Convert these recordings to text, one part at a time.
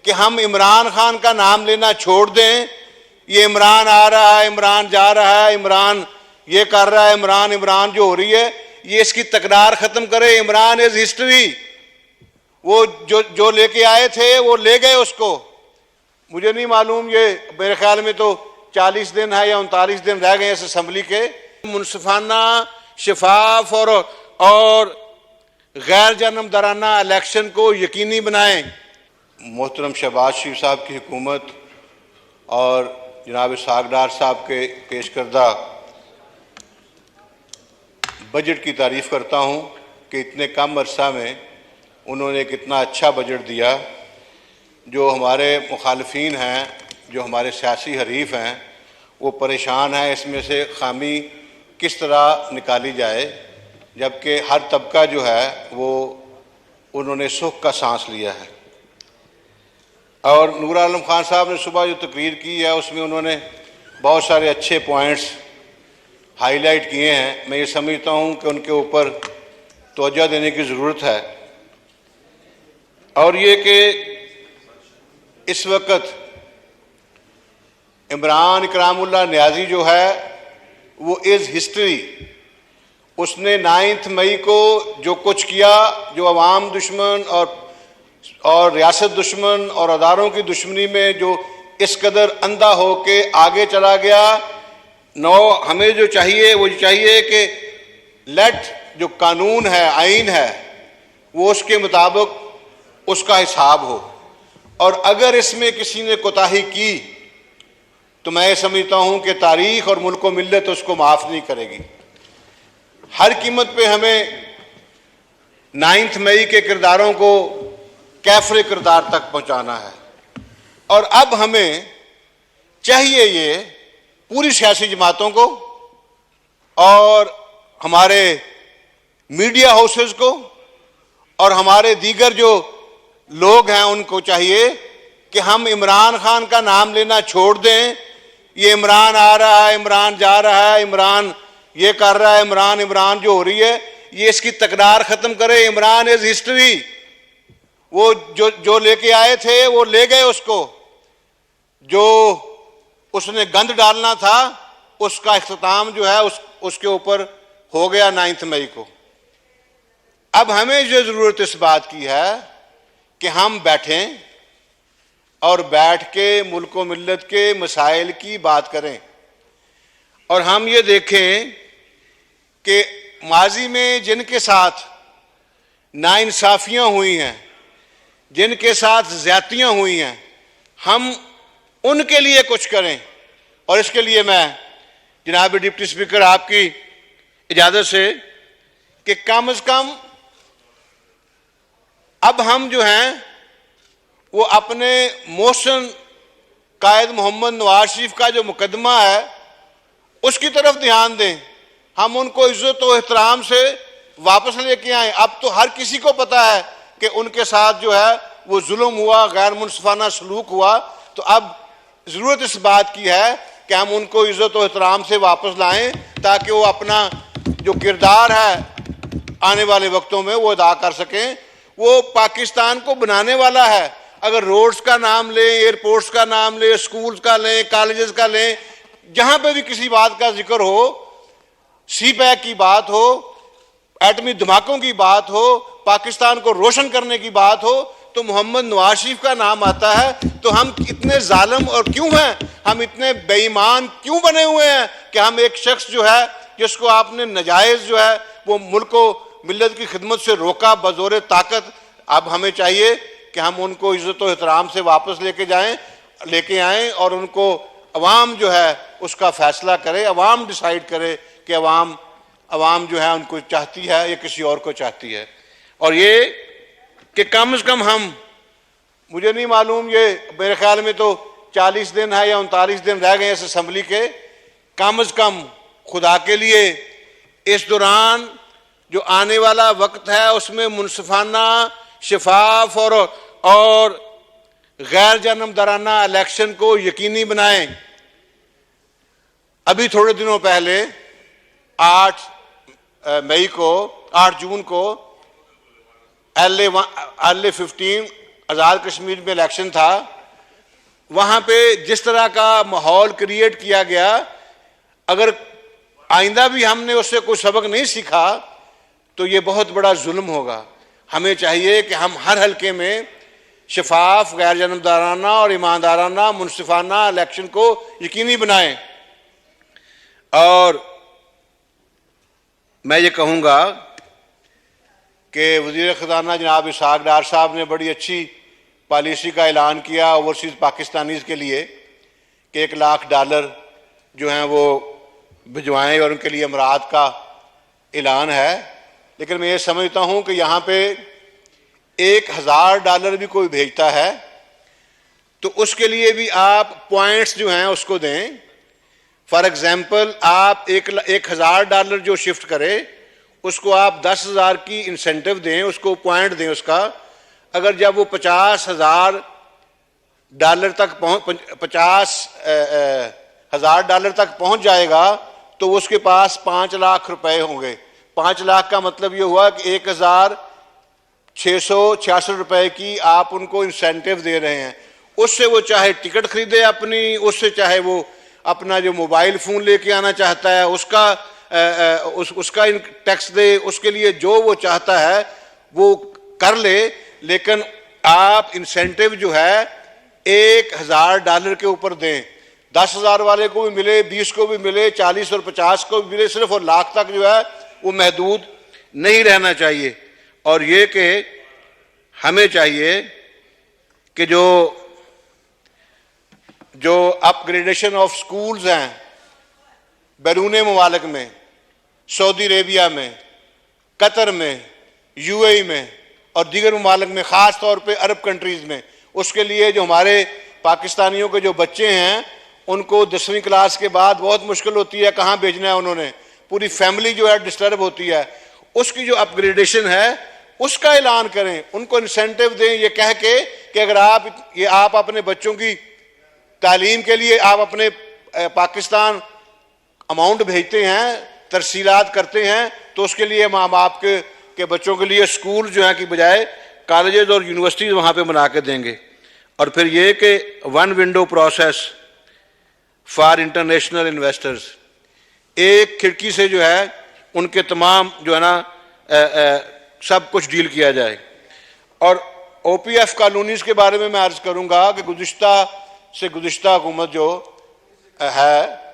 कि हम इमरान खान का नाम लेना छोड़ दें। ये इमरान आ रहा है, इमरान जा रहा है, इमरान ये कर रहा है, इमरान इमरान जो हो रही है, ये इसकी तकरार खत्म करे। Imran is history. वो जो लेके आए थे वो ले गए उसको। मुझे नहीं मालूम, ये मेरे ख्याल में तो 40 दिन है या 39 दिन रह गए इस असम्बली के। मुनसिफाना, शफाफ और गैर जानबदाराना इलेक्शन को यकीनी बनाएं। मोहतरम शहबाज शरीफ साहब की हुकूमत और जनाब इसहाक डार साहब के पेश करदा बजट की तारीफ़ करता हूँ कि इतने कम अरसा में उन्होंने कितना अच्छा बजट दिया। जो हमारे मुखालफीन हैं, जो हमारे सियासी हरीफ हैं, वो परेशान हैं इसमें से खामी किस तरह निकाली जाए, जबकि हर तबका जो है वो उन्होंने सुख का सांस लिया है। और नूर आलम खान साहब ने सुबह जो तकरीर की है उसमें उन्होंने बहुत सारे अच्छे पॉइंट्स हाईलाइट किए हैं। मैं ये समझता हूँ कि उनके ऊपर तवज्जो देने की ज़रूरत है। और ये कि इस वक्त इमरान इकरामुल्लाह नियाज़ी जो है वो इज़ हिस्ट्री। उसने 9 मई को जो कुछ किया, जो अवाम दुश्मन और रियासत दुश्मन और अदारों की दुश्मनी में जो इस कदर अंधा हो के आगे चला गया, हमें जो चाहिए वो चाहिए कि जो कानून है, आइन है, वो उसके मुताबिक उसका हिसाब हो। और अगर इसमें किसी ने कोताही की तो मैं समझता हूँ कि तारीख़ और मुल्क व मिल्लत उसको माफ़ नहीं करेगी। हर कीमत पे हमें 9 मई के किरदारों को कैफरे किरदार तक पहुँचाना है। और अब हमें चाहिए ये पूरी सियासी जमातों को और हमारे मीडिया हाउसेस को और हमारे दीगर जो लोग हैं उनको चाहिए कि हम इमरान खान का नाम लेना छोड़ दें। ये इमरान आ रहा है, इमरान जा रहा है, इमरान ये कर रहा है, इमरान इमरान जो हो रही है, ये इसकी तकरार खत्म करे। Imran is history. वो जो लेके आए थे वो ले गए उसको। जो उसने गंद डालना था उसका इख्तिताम जो है उसके ऊपर हो गया 9 मई को। अब हमें जो जरूरत इस बात की है कि हम बैठें और बैठ के मुल्क व मिल्लत के मसाइल की बात करें। और हम ये देखें कि माजी में जिनके साथ नाइंसाफियां हुई हैं, जिनके साथ ज्यादतियां हुई हैं, हम उनके लिए कुछ करें। और इसके लिए मैं जनाब डिप्टी स्पीकर आपकी इजाज़त से कि कम से कम अब हम जो हैं वो अपने मोहसिन कायद मोहम्मद नवाज शरीफ का जो मुकदमा है उसकी तरफ ध्यान दें। हम उनको इज्जत और एहतराम से वापस लेके आएँ। अब तो हर किसी को पता है कि उनके साथ जो है वो जुल्म हुआ, गैर मुनसिफाना सलूक हुआ। तो अब ज़रूरत इस बात की है कि हम उनको इज्जत और एहतराम से वापस लाएं ताकि वो अपना जो किरदार है आने वाले वक्तों में वो अदा कर सकें। वो पाकिस्तान को बनाने वाला है। अगर रोड्स का नाम लें, एयरपोर्ट्स का नाम लें, स्कूल्स का लें, कॉलेजेस का लें, जहाँ पे भी किसी बात का जिक्र हो, सी पैक की बात हो, एटमी धमाकों की बात हो, पाकिस्तान को रोशन करने की बात हो, तो मोहम्मद नवाज शरीफ का नाम आता है। तो हम इतने जालिम और क्यों हैं, हम इतने बेईमान क्यों बने हुए हैं कि हम एक शख्स जो है जिसको आपने नजायज़ जो है वो मुल्क को मिल्लत की खिदमत से रोका बज़ोर ताकत। अब हमें चाहिए कि हम उनको इज़्ज़त और एहतराम से वापस लेके आएँ और उनको अवाम जो है उसका फैसला करे। अवाम डिसाइड करे कि अवाम जो है उनको चाहती है या किसी और को चाहती है। और ये कि कम से कम हम, मुझे नहीं मालूम, ये मेरे ख्याल में तो 40 दिन है या 39 दिन रह गए इस असम्बली के। कम से कम खुदा के लिए इस दौरान जो आने वाला वक्त है उसमें मुनसिफाना, शफाफ और गैर जानबदाराना इलेक्शन को यकीनी बनाएं। अभी थोड़े दिनों पहले 8 जून को LA 15 आज़ाद कश्मीर में इलेक्शन था, वहाँ पे जिस तरह का माहौल क्रिएट किया गया, अगर आइंदा भी हमने उससे कोई सबक नहीं सीखा तो ये बहुत बड़ा जुल्म होगा। हमें चाहिए कि हम हर हलके में शफाफ, गैर जानबदाराना और ईमानदाराना, मुनसिफाना इलेक्शन को यकीनी बनाएं। और मैं ये कहूँगा कि वज़ीर ख़ज़ाना जनाब इसहाक़ डार साहब ने बड़ी अच्छी पॉलिसी का ऐलान किया ओवरसीज़ पाकिस्तानीज़ के लिए कि $1 लाख जो हैं वो भिजवाएं और उनके लिए अमरात का ऐलान है। लेकिन मैं ये समझता हूँ कि यहाँ पे $1000 भी कोई भेजता है तो उसके लिए भी आप पॉइंट्स जो हैं उसको दें। फॉर एग्जाम्पल, आप $1000 जो शिफ्ट करें उसको आप 10,000 की इंसेंटिव दें, उसको पॉइंट दें उसका। अगर जब वो $50,000 तक $50,000 तक पहुंच जाएगा तो उसके पास 5 लाख रुपए होंगे। 5 लाख का मतलब ये हुआ कि 1,666 रुपए की आप उनको इंसेंटिव दे रहे हैं। उससे वो चाहे टिकट खरीदे अपनी, उससे चाहे वो अपना जो मोबाइल फ़ोन लेके आना चाहता है उसका टैक्स दे, उसके लिए जो वो चाहता है वो कर ले। लेकिन आप इंसेंटिव जो है $1000 के ऊपर दें। 10,000 वाले को भी मिले, 20 को भी मिले, 40 और 50 को भी मिले, सिर्फ और लाख तक जो है वो महदूद नहीं रहना चाहिए। और ये कि हमें चाहिए कि जो अपग्रेडेशन ऑफ स्कूल्स हैं बैरून मुमालिक में, सऊदी अरेबिया में, कतर में, UAE में और दीगर मुमालिक में, ख़ास तौर पे अरब कंट्रीज़ में, उसके लिए जो हमारे पाकिस्तानियों के जो बच्चे हैं उनको 10वीं क्लास के बाद बहुत मुश्किल होती है, कहाँ भेजना है उन्होंने, पूरी फैमिली जो है डिस्टर्ब होती है। उसकी जो अपग्रेडेशन है उसका ऐलान करें, उनको इंसेंटिव दें ये कह के कि अगर आप अपने बच्चों की तालीम के लिए आप अपने पाकिस्तान अमाउंट भेजते हैं, तरसीलात करते हैं, तो उसके लिए माँ बाप के बच्चों के लिए स्कूल जो है कि बजाय कॉलेजेस और यूनिवर्सिटीज़ वहाँ पे बना के देंगे। और फिर ये कि 1 window process for international investors, एक खिड़की से जो है उनके तमाम जो है ना सब कुछ डील किया जाए। और OPF कॉलोनीज़ के बारे में मैं अर्ज़ करूँगा कि गुज़िश्ता हुकूमत जो है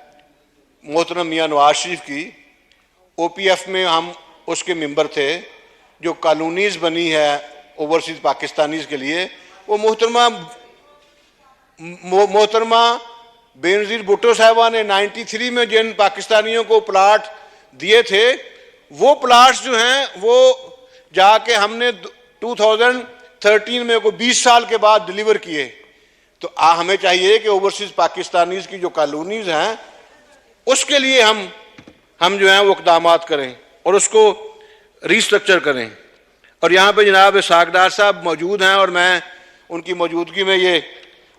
मोहतरम मियां नवाज शरीफ की, OPF में हम उसके मेंबर थे। जो कॉलोनीज़ बनी है ओवरसीज़ पाकिस्तानीज़ के लिए, वो मोहतरमा बेनज़ीर भुट्टो साहिबा ने 93 में जिन पाकिस्तानियों को प्लाट दिए थे, वो प्लाट्स जो हैं वो जाके हमने 2013 में को 20 साल के बाद डिलीवर किए। तो हमें चाहिए कि ओवरसीज़ पाकिस्तानीज़ की जो कॉलोनीज़ हैं उसके लिए हम जो हैं वो इक़दामात करें और उसको रीस्ट्रक्चर करें। और यहाँ पे जनाब इसहाक़ डार साहब मौजूद हैं और मैं उनकी मौजूदगी में ये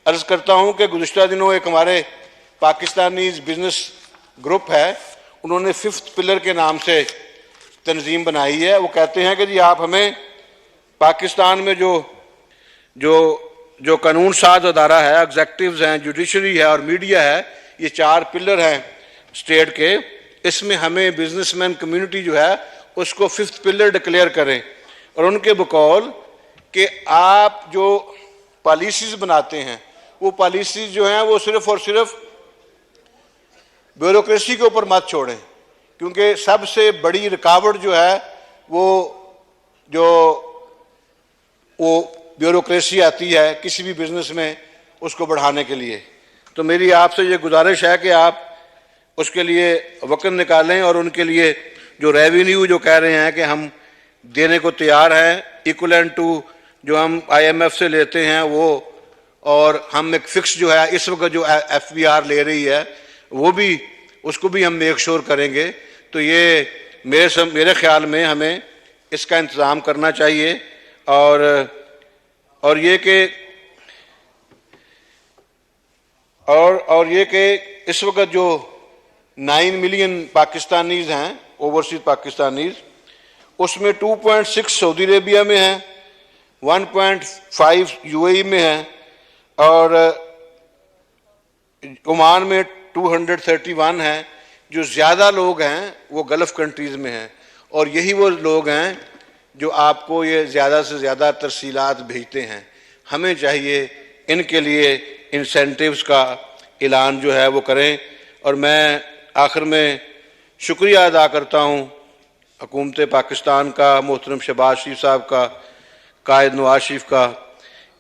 अर्ज़ करता हूँ कि गुज़िश्ता दिनों एक हमारे पाकिस्तानीज़ बिज़नेस ग्रुप है, उन्होंने 5th पिलर के नाम से तंजीम बनाई है। वो कहते हैं कि जी आप हमें पाकिस्तान में जो कानून साज अदारा है, एग्जेक्टिव्स हैं, जुडिशरी है और मीडिया है, ये 4 पिलर हैं स्टेट के, इसमें हमें बिजनेसमैन कम्युनिटी जो है उसको 5th पिलर डिक्लेयर करें। और उनके बकौल कि आप जो पॉलिसीज़ बनाते हैं वो पॉलिसीज़ जो हैं वो सिर्फ और सिर्फ ब्यूरोक्रेसी के ऊपर मत छोड़ें, क्योंकि सबसे बड़ी रुकावट जो है वो ब्यूरोक्रेसी आती है किसी भी बिजनेस में उसको बढ़ाने के लिए। तो मेरी आपसे ये गुजारिश है कि आप उसके लिए वक़्त निकालें और उनके लिए जो रेवेन्यू जो कह रहे हैं कि हम देने को तैयार हैं, इक्वलेंट टू जो हम IMF से लेते हैं वो, और हम एक फ़िक्स जो है इस वक्त जो FBR ले रही है वो भी, उसको भी हम मेक श्योर करेंगे। तो ये मेरे ख्याल में हमें इसका इंतज़ाम करना चाहिए। और ये कि इस वक्त जो 9 मिलियन पाकिस्तानीज़ हैं, ओवरसीज़ पाकिस्तानीज़, उसमें 2.6 सऊदी अरेबिया में हैं, 1.5 यूएई में है और ओमान में 231 है। जो ज़्यादा लोग हैं वो गल्फ़ कंट्रीज़ में हैं और यही वो लोग हैं जो आपको ये ज़्यादा से ज़्यादा तरसीलात भेजते हैं। हमें चाहिए इनके लिए इंसेंटिव्स का ऐलान जो है वो करें। और मैं आखिर में शुक्रिया अदा करता हूँ हुकूमत पाकिस्तान का, मोहतरम शहबाज शरीफ साहब का, कायद नवाज शरीफ का,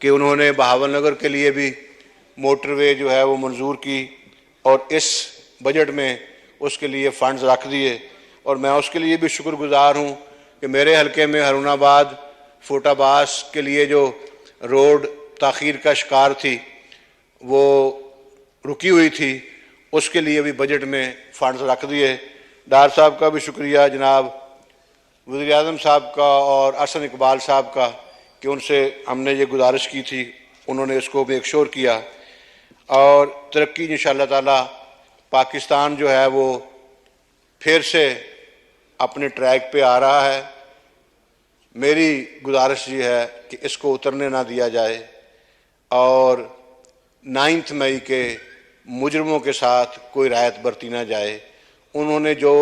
कि उन्होंने बहावल नगर के लिए भी मोटरवे जो है वो मंजूर की और इस बजट में उसके लिए फ़ंड्स रख दिए। और मैं उसके लिए भी शुक्रगुजार हूँ कि मेरे हलके में हारूनाबाद फोटाबास के लिए जो रोड ताख़ीर का शिकार थी, वो रुकी हुई थी, उसके लिए भी बजट में फ़ंड्स रख दिए। डार साहब का भी शुक्रिया, जनाब वज़ीर-ए-आज़म साहब का और अहसन इकबाल साहब का, कि उनसे हमने ये गुजारिश की थी, उन्होंने इसको मेक श्योर किया। और तरक्की इंशाअल्लाह ताला पाकिस्तान जो है वो फिर से अपने ट्रैक पे आ रहा है। मेरी गुजारिश ये है कि इसको उतरने ना दिया जाए और 9 मई के मुजरमों के साथ कोई रायत बरती ना जाए। उन्होंने जो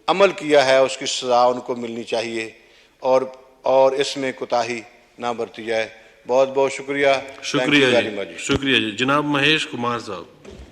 अमल किया है उसकी सज़ा उनको मिलनी चाहिए और इसमें कोताही ना बरती जाए। बहुत बहुत शुक्रिया। शुक्रिया जी, शुक्रिया जी। जनाब महेश कुमार साहब।